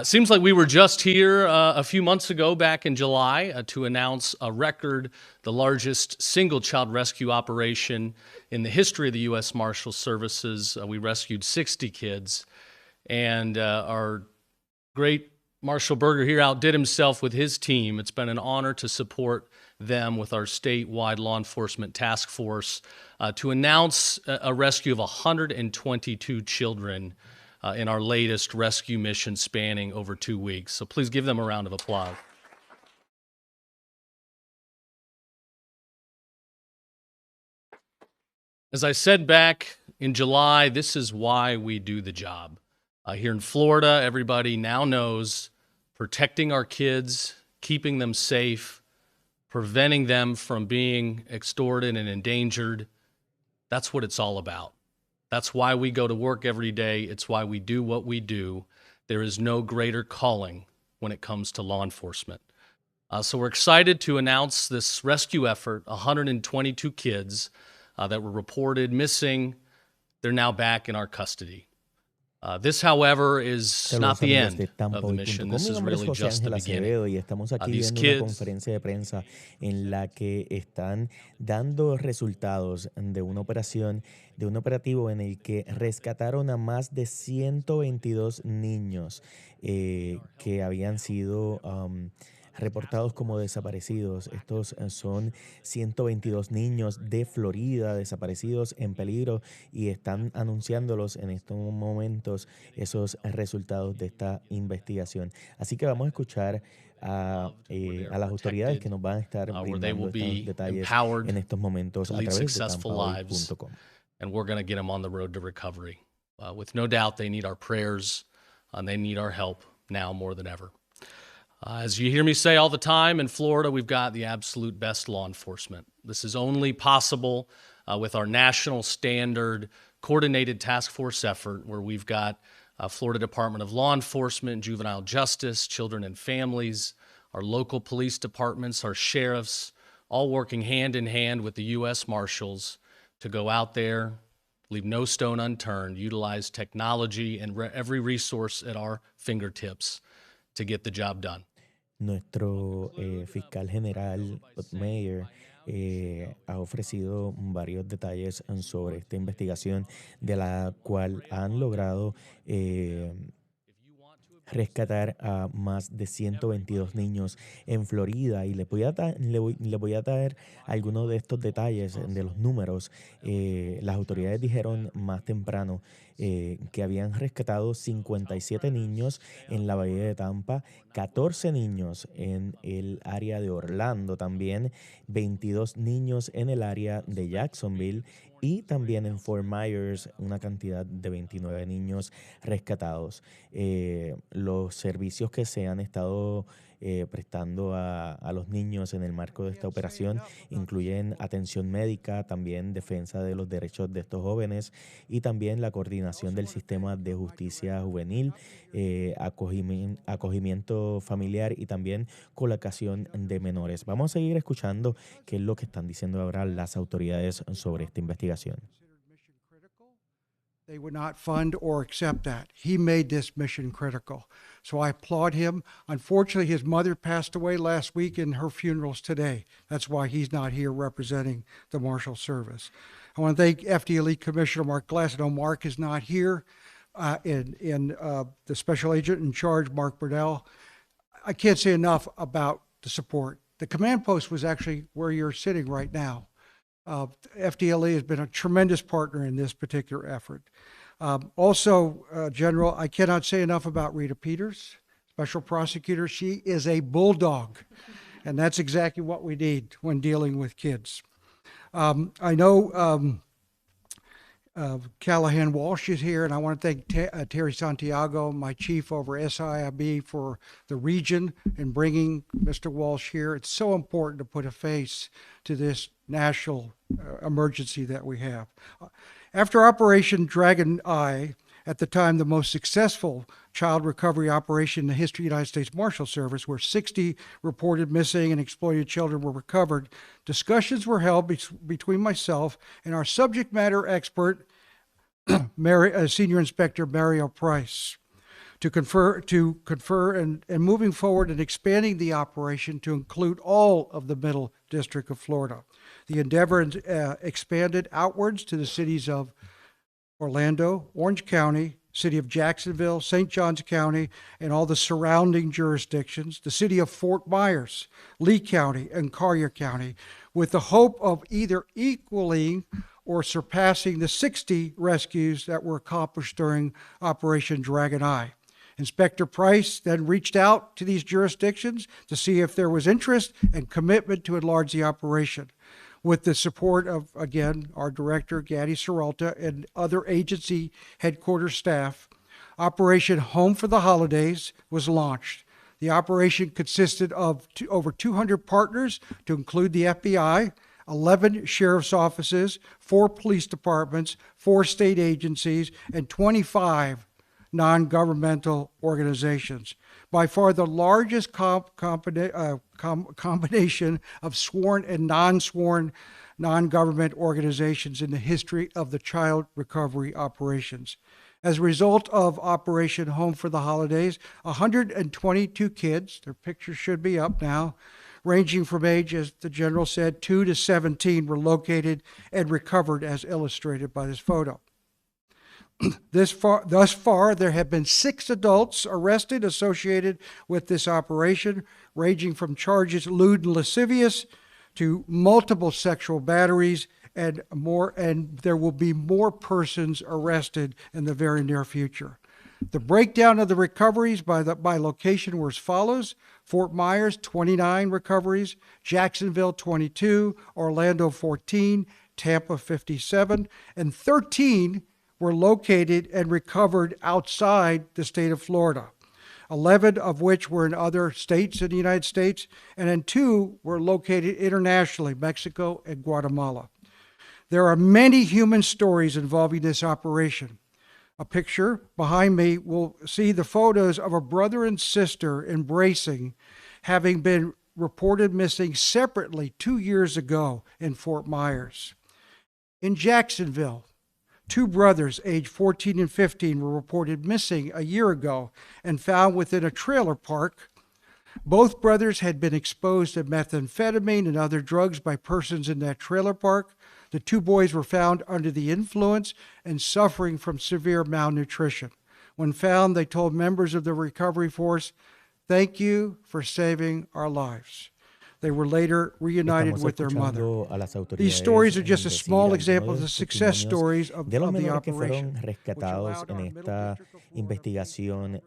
It seems like we were just here a few months ago, back in July, to announce a record, the largest single child rescue operation in the history of the U.S. Marshal Services. We rescued 60 kids, and our great Marshal Berger here outdid himself with his team. It's been an honor to support them with our statewide law enforcement task force to announce a rescue of 122 children in our latest rescue mission spanning over 2 weeks. So please give them a round of applause. As I said back in July, this is why we do the job. Here in Florida, everybody now knows protecting our kids, keeping them safe, preventing them from being extorted and endangered. That's what it's all about. That's why we go to work every day. It's why we do what we do. There is no greater calling when it comes to law enforcement. So we're excited to announce this rescue effort. 122 kids that were reported missing, they're now back in our custody. This, however, is not the end of the mission. This is really just the beginning. Y estamos aquí These viendo una kids, conferencia de prensa en la que están dando resultados de una operación, de un operativo en el que rescataron a más de 122 niños que habían sido reportados como desaparecidos. Estos son 122 niños de Florida desaparecidos en peligro y están anunciándolos en estos momentos esos resultados de esta investigación. Así que vamos a escuchar a las autoridades que nos van a estar where they will brindando estos be detalles empowered en estos momentos to a lead través de successful lives, tampahoy.com. and we're going to get them on the road to recovery. With no doubt, they need our prayers, and they need our help now more than ever. As you hear me say all the time, in Florida, we've got the absolute best law enforcement. This is only possible with our national standard coordinated task force effort, where we've got Florida Department of Law Enforcement, Juvenile Justice, Children and Families, our local police departments, our sheriffs, all working hand in hand with the U.S. Marshals to go out there, leave no stone unturned, utilize technology and every resource at our fingertips to get the job done. Nuestro fiscal general, Todd Mayer, ha ofrecido varios detalles sobre esta investigación de la cual han logrado rescatar a más de 122 niños en Florida y le voy a dar algunos de estos detalles de los números. Las autoridades dijeron más temprano que habían rescatado 57 niños en la bahía de Tampa, 14 niños en el área de Orlando también, 22 niños en el área de Jacksonville y también en Fort Myers una cantidad de 29 niños rescatados. Los servicios que se han estado prestando a los niños en el marco de esta operación incluyen atención médica, también defensa de los derechos de estos jóvenes y también la coordinación del sistema de justicia juvenil, acogimiento familiar y también colocación de menores. Vamos a seguir escuchando qué es lo que están diciendo ahora las autoridades sobre esta investigación. They would not fund or accept that. He made this mission critical. So I applaud him. Unfortunately, his mother passed away last week and her funeral's today. That's why he's not here representing the Marshal Service. I want to thank FDLE Commissioner Mark Glass. I know Mark is not here, the special agent in charge, Mark Burdell. I can't say enough about the support. The command post was actually where you're sitting right now. FDLE has been a tremendous partner in this particular effort. General, I cannot say enough about Rita Peters, special prosecutor. She is a bulldog, and that's exactly what we need when dealing with kids. I know Callahan Walsh is here, and I want to thank Terry Santiago, my chief over SIIB, for the region and bringing Mr. Walsh here. It's so important to put a face to this national emergency that we have. After Operation Dragon Eye, at the time the most successful child recovery operation in the history of the United States Marshal Service, where 60 reported missing and exploited children were recovered, discussions were held between myself and our subject matter expert, Senior Inspector Mario Price, to confer and moving forward and expanding the operation to include all of the Middle District of Florida. The endeavor expanded outwards to the cities of Orlando, Orange County, city of Jacksonville, St. Johns County, and all the surrounding jurisdictions, the city of Fort Myers, Lee County, and Collier County, with the hope of either equaling or surpassing the 60 rescues that were accomplished during Operation Dragon Eye. Inspector Price then reached out to these jurisdictions to see if there was interest and commitment to enlarge the operation. With the support of, again, our director, Gaddy Serralta, and other agency headquarters staff, Operation Home for the Holidays was launched. The operation consisted of over 200 partners, to include the FBI, 11 sheriff's offices, 4 police departments, 4 state agencies, and 25 non-governmental organizations. By far the largest combination of sworn and non-sworn non-government organizations in the history of the child recovery operations. As a result of Operation Home for the Holidays, 122 kids, their pictures should be up now, ranging from age, as the general said, 2 to 17, were located and recovered as illustrated by this photo. Thus far, there have been 6 adults arrested associated with this operation, ranging from charges lewd and lascivious to multiple sexual batteries and more, and there will be more persons arrested in the very near future. The breakdown of the recoveries by location were as follows: Fort Myers, 29 recoveries, Jacksonville, 22, Orlando, 14, Tampa, 57, and 13 were located and recovered outside the state of Florida, 11 of which were in other states in the United States, and then 2 were located internationally, Mexico and Guatemala. There are many human stories involving this operation. A picture behind me will see the photos of a brother and sister embracing, having been reported missing separately 2 years ago in Fort Myers. In Jacksonville, 2 brothers, aged 14 and 15, were reported missing a year ago and found within a trailer park. Both brothers had been exposed to methamphetamine and other drugs by persons in that trailer park. The 2 boys were found under the influence and suffering from severe malnutrition. When found, they told members of the recovery force, "Thank you for saving our lives." They were later reunited Estamos with their mother. escuchando a las These autoridades stories are just a decir small algunos example de of the los success testimonios stories of de los the menores que operation, fueron which rescatados allowed en our Middle esta District of Florida investigación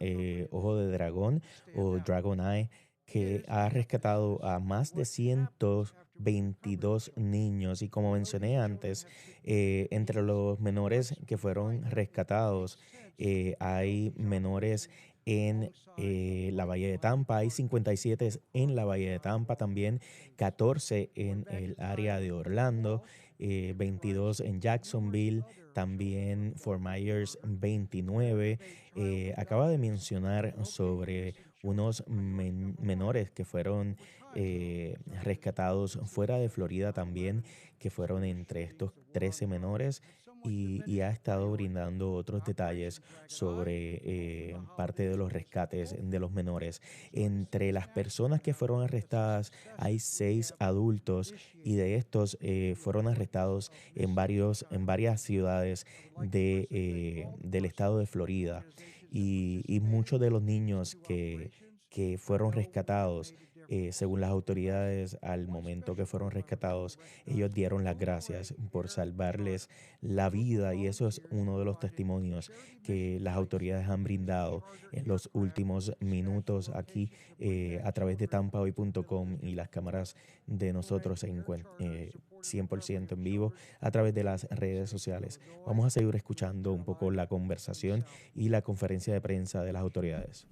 Ojo de Dragón o Dragon Eye, que ha rescatado a más de 122 niños. Y como mencioné antes, entre los menores que fueron rescatados, hay menores en la Bahía de Tampa, hay 57 en la Bahía de Tampa, también 14 en el área de Orlando, 22 en Jacksonville, también Fort Myers 29. Acaba de mencionar sobre unos menores que fueron rescatados fuera de Florida también, que fueron entre estos 13 menores. Y ha estado brindando otros detalles sobre parte de los rescates de los menores. Entre las personas que fueron arrestadas hay 6 adultos y de estos fueron arrestados en varias ciudades del estado de Florida. Y muchos de los niños que fueron rescatados, según las autoridades, al momento que fueron rescatados, ellos dieron las gracias por salvarles la vida, y eso es uno de los testimonios que las autoridades han brindado en los últimos minutos aquí a través de tampahoy.com, y las cámaras de nosotros se encuentran 100% en vivo a través de las redes sociales. Vamos a seguir escuchando un poco la conversación y la conferencia de prensa de las autoridades.